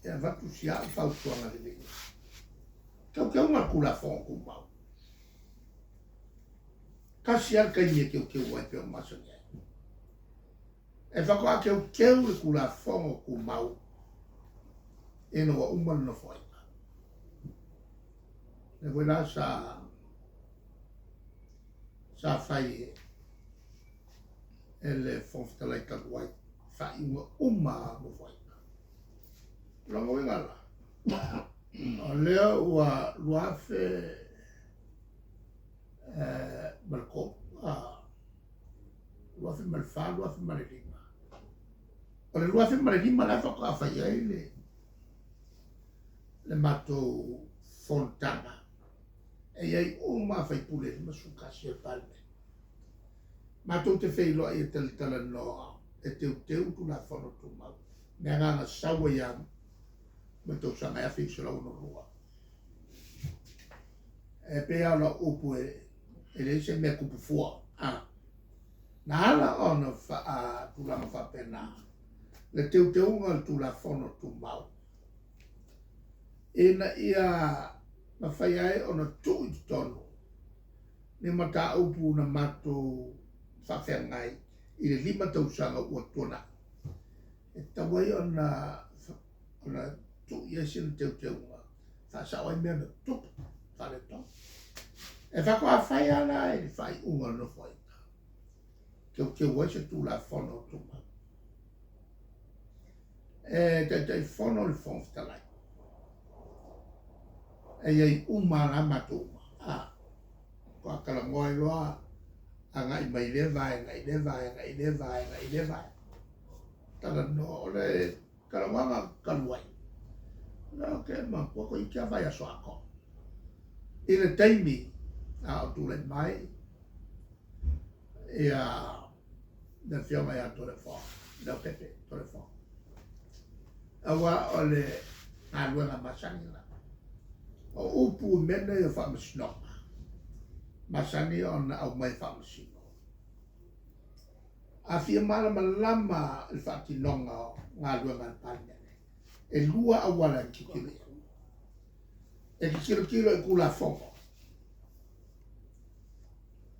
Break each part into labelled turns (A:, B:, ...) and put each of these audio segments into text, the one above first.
A: e vatu sia fa tuanga le venga que uma kula fon ku mau kasi al kai que o pe o maso e fa ko que o kula fon ku mau e no uma no foi e voi lá sa fai ele fon tala ka wai fa uma no foi lo venga lá Leo ua luafe malko luafe malfa luafe malelima o le luafe malelima la fa fa ia le mato fontana e ai uma fai pule ma su kasi palme mato te fei lo e te tala no e te tu la fono tu ma me ngana sawa ya Betul sama ya fix la uno rua. E pe ala upu ele se me kupu fua. Na ala ona fa tu la fa pena. Le teu unga tu la fono tu mau. E na ia na fai ai ona tu i tonu. Ni mata upu na mato fa ngai i le 5 tausanga ua tona. E tawai ona tu ia sin teu fa sa oi me tu fa le to e fa ko fa ia la e fa unga no foi que o se tu la fono tu ma e te fono le fon sta la e ai uma la ma tu ko kala ngoi lo anga i mai le vai tala no le kala wanga kalwai no ke ma ko i kia vai a soako i le taimi a tu le mai e a na fia mai a tole fo na pepe tole fo awa ole a luenga masani la o upu mene e fa masino masani on au mai fa masino a fia mala malama il fa tinonga nga luenga palme e lua awala kikilo e kilo e kula fongo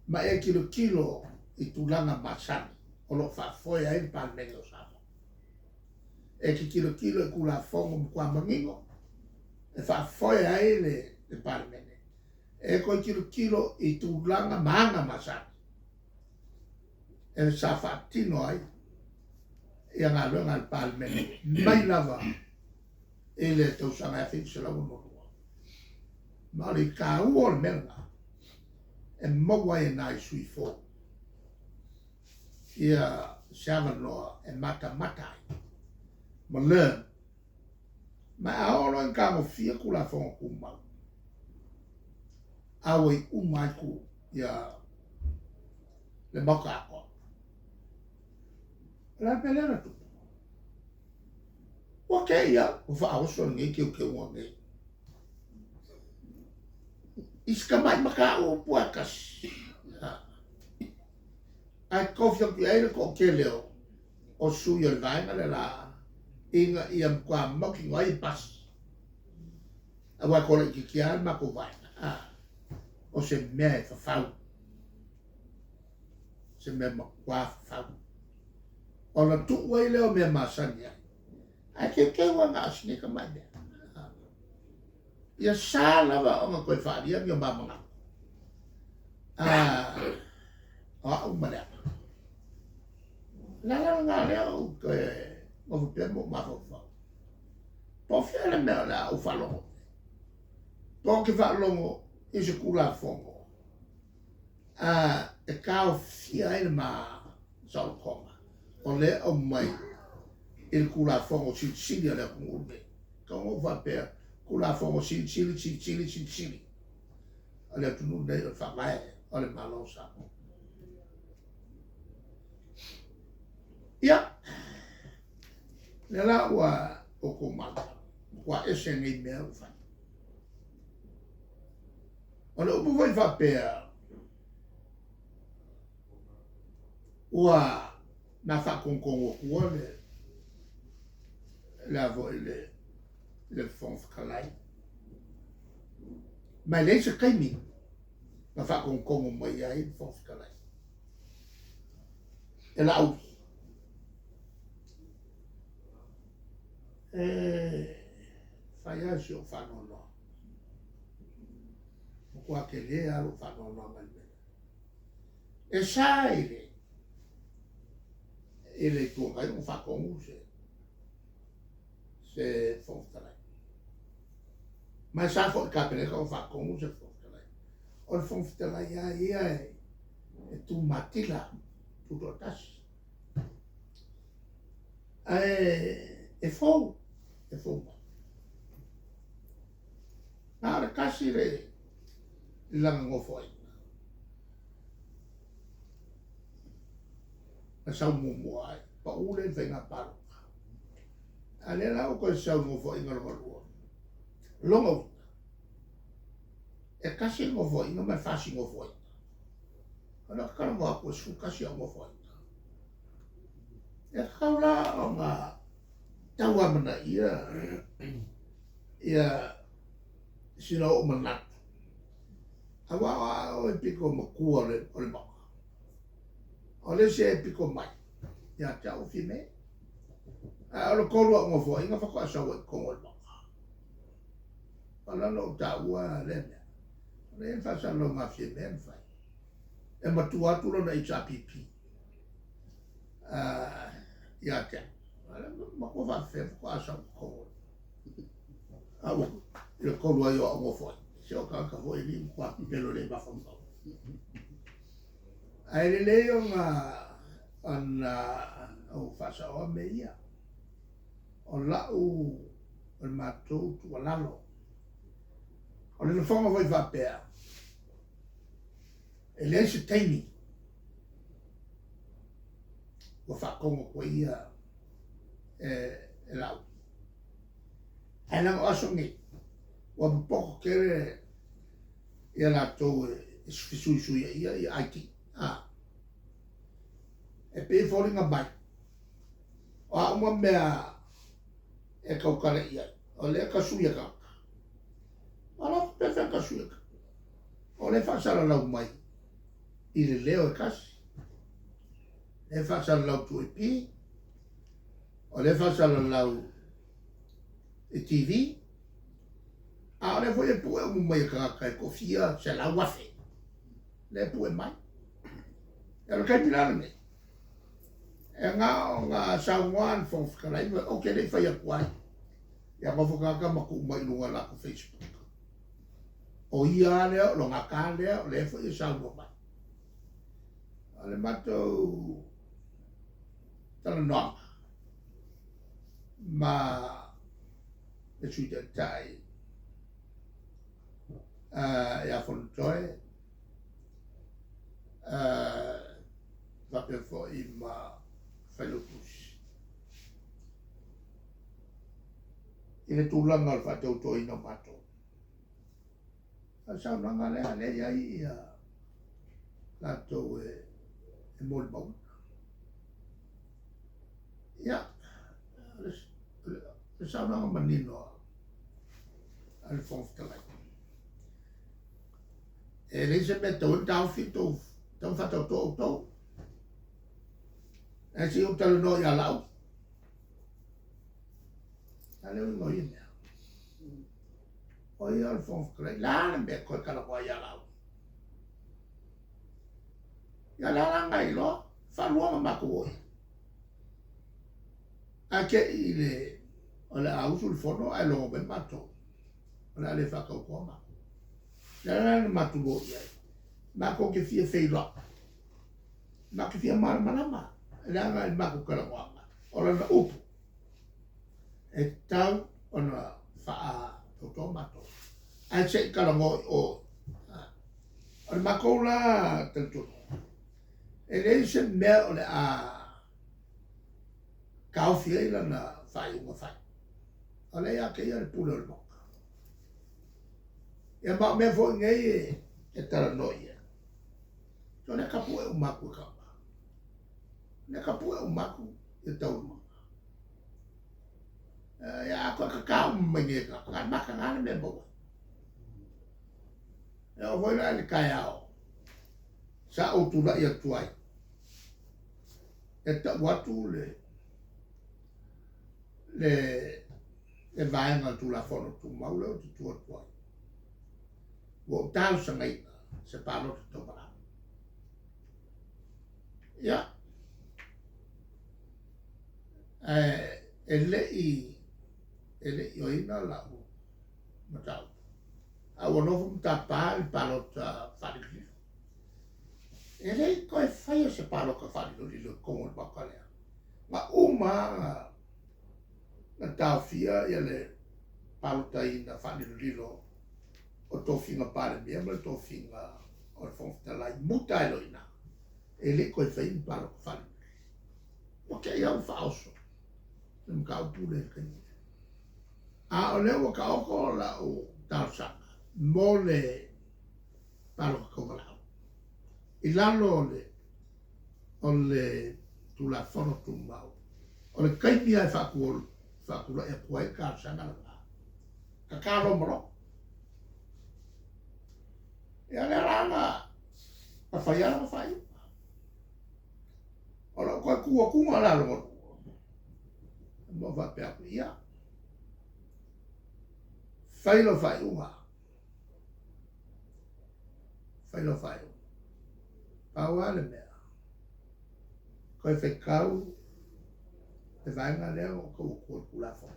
A: ma e kilo i tulanga masani o lo fa foi ai palmelo sabo e kilo e kula fongo mkwa mangingo e fa foi ai le palmene e ko kilo i tulanga manga masani e sa fa tino ai e nga lo ngal palmene mai lava ele tau sanga e fix la uno ma le ka uol melga e mogwa e nai sui fo ia siama no e mata ma le ma aolo en kamo fia kula fonga kuma awe umaiku ia le moka ako la pelera tu okay ya fa auso ngi ke wonge iska mai maka o puakas ai kofia piaile ko keleo o su yo vaina la inga iam kwa moki ngai pas awa ko ki kial ma ko vaina o se me fa fau se me ma kwa fau ona tu wele o me masania ai ke wanga asni ka mai ia sala va o ko fa dia mi ba manga o mala la le o ke o pe mo ma fa po fele me la o fa lo po ke fa lo e se kula fongo e ka o fia il ma so koma o le o mai il kula fongo si le ko be como va per kula fongo si ale tu nu de fa mai ale malo sa ya le la wa o ko mata wa ese ngai me fa ole o voi va per wa na fa con o le la voile le whawhakalai. Mai le se kaimi, na whakongongo mai ai whawhakalai. E la au. Whai asi o whanono. Kua ke le aro whanono mai mena. E saile, ele tua kai un whakongu se whawhakalai. Mai sa fo kapele ka whakongu se whawhakalai. O le whawhakalai ia e tu matila, tu rotasi. E fou mai. Nā re kasi re langa ngofo ai. Na sau mumu ai, pa ule whenga paru. A le lau koe sau ngofo ai ngaro marua. Longa wina. E kasi ngofo ai, ngama fasi ngofo ai. Ana kara mga koe su kasi a ngofo ai. E kaula o ngā taua mana ia sina o manatu. Awa o e piko makua o le maka. O le se e piko mai. Ia te au whime. O le korua o ngofo, inga whako asau e kongo le maka. Alano o ta ua le mea. Le e whasalo ngā whime e mwhai. E matuaturo na HRPP. Ia te au. Mako whawhi whako asau kongo. Awa, le korua i o ngofo. Se o ka hoi ni kwa pelo le mawhamau. Ai le leo ngā ana au whasaoa me ia. O lau o le mātou tua lalo. O le whonga vai whapea. E le se teimi. Wa whakongo ko ia e lau. Ai nang aso ngi. Wa mpoko kere ia lātou e sui ia aiki. E pe whoringa mai. O a uma mea e kaukara ia. O le ka suia ka. O la pe wha ka suia ka. O le whasara lau mai. I le leo e kasi. Le whasara lau Tuilaepa. O le whasara lau e TV. A le foi e pue o mai ka kai kofia se la wafe. Le pue mai. E lo kai pilana me. E ngā sauan whawhakalai me o ke rei whai akuai. Ia mawhakaka maku mai lunga la ko Facebook. O ia lea, lo ngā kā lea, o le whai e saunua mai. A le matou tala noanga. Ma e sui te tai. Ia whanatoe. Wape fo i ma whailotusi. I le tūlanga al whatau to ina mato. A saunanga lea le iai ia lātou e mōli mauna. Ia, le saunanga manino al whawhatalai. E le se me tau tau whitou, tau whatau tō tau. E si o talo no ia lau. A leo ingo i mea. O ia al whawhatalai, lāna mea koe kalakoa ia lau. Ia lāna ngai lo, whaluanga mako oi. A ke i le, o le ausu le whono, ai longo me mato. O le ale whakau kua mako. Lāna matu lo iai. Mako ke fia wheila. Mako fia marama. Lāna i mako kalakoa. O lana upu. E tau ona wha toto mato. Ai se kalango o. O le mako la tantono. E rei se mea o le a kauwhia i lana whai unga whai. O le a kei a le pule o le moka. Ia ma mea fo ngai e tara noia. So ne kapu e umaku e kapa. Ne kapu e umaku e tau maka. Ya ko kakao mwenye kakabaka ngana mebo. Ya o voila le kayao. Sa o tula ia tuai. E ta watu le vaenga tula fono tu maule o tu tua tuai. Wo tau sangai se palo te topara. Ya. Ele i oina la o matau. Awa nofu mtapa il palo ta whanililo. Ele koe whaia se palo ka whanililo kongo bakalea. Ma uma na tawhia ia le palo ta ina whanililo o Tofi nga pare mea ma Tofi nga o le whongwhitalai muta ilo ina. Ele koe whaia il palo ka whanililo. Wake iau whaoso. Nam ka upule kani. A o leo ka oko la o tausanga. Mo le palo ka kongalao. I lalo o le tula fono tu mau. O le kaipia e whakula e puai ka sanga la la. Ka karo moro. E ale ranga a whaiara ma whai. O la koe kua kunga la lo. Mo whape aku ia. Whailo whai unga. Whailo whai unga. Paua le mea. Koe whekau e vaenga leo o kou kua kula fono.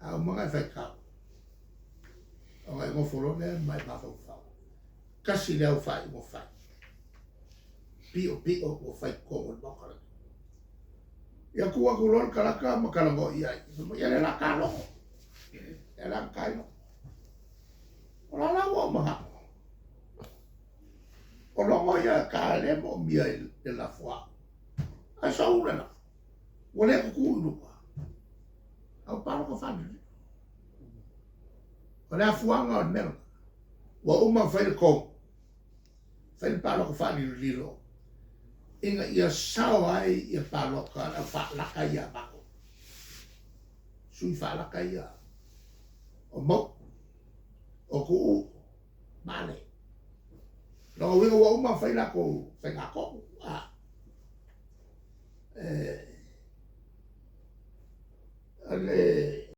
A: Au mga e whekau. O ngai ngofolo lea mai mawhau whau. Kasi leo whai mo whai. Pio o whai kongo mokara. Ia kua kulon kalaka ma kalango iai. Ia le la kalongo. Ia la kaino. O la lawa o maha. O longo ia ka le mo mia e la fua. A sa ura na. Wale ko ku lupa. Au paro ko fani. Wale a fuanga o mero. Wa uma fai ko. Fai paro ko fani lilo. Inga ia sao ai ia paro ka na fa laka ia bako. Sui fa laka ia. O mo. O ku male. No winga wa uma fai lako fai ngako. Ale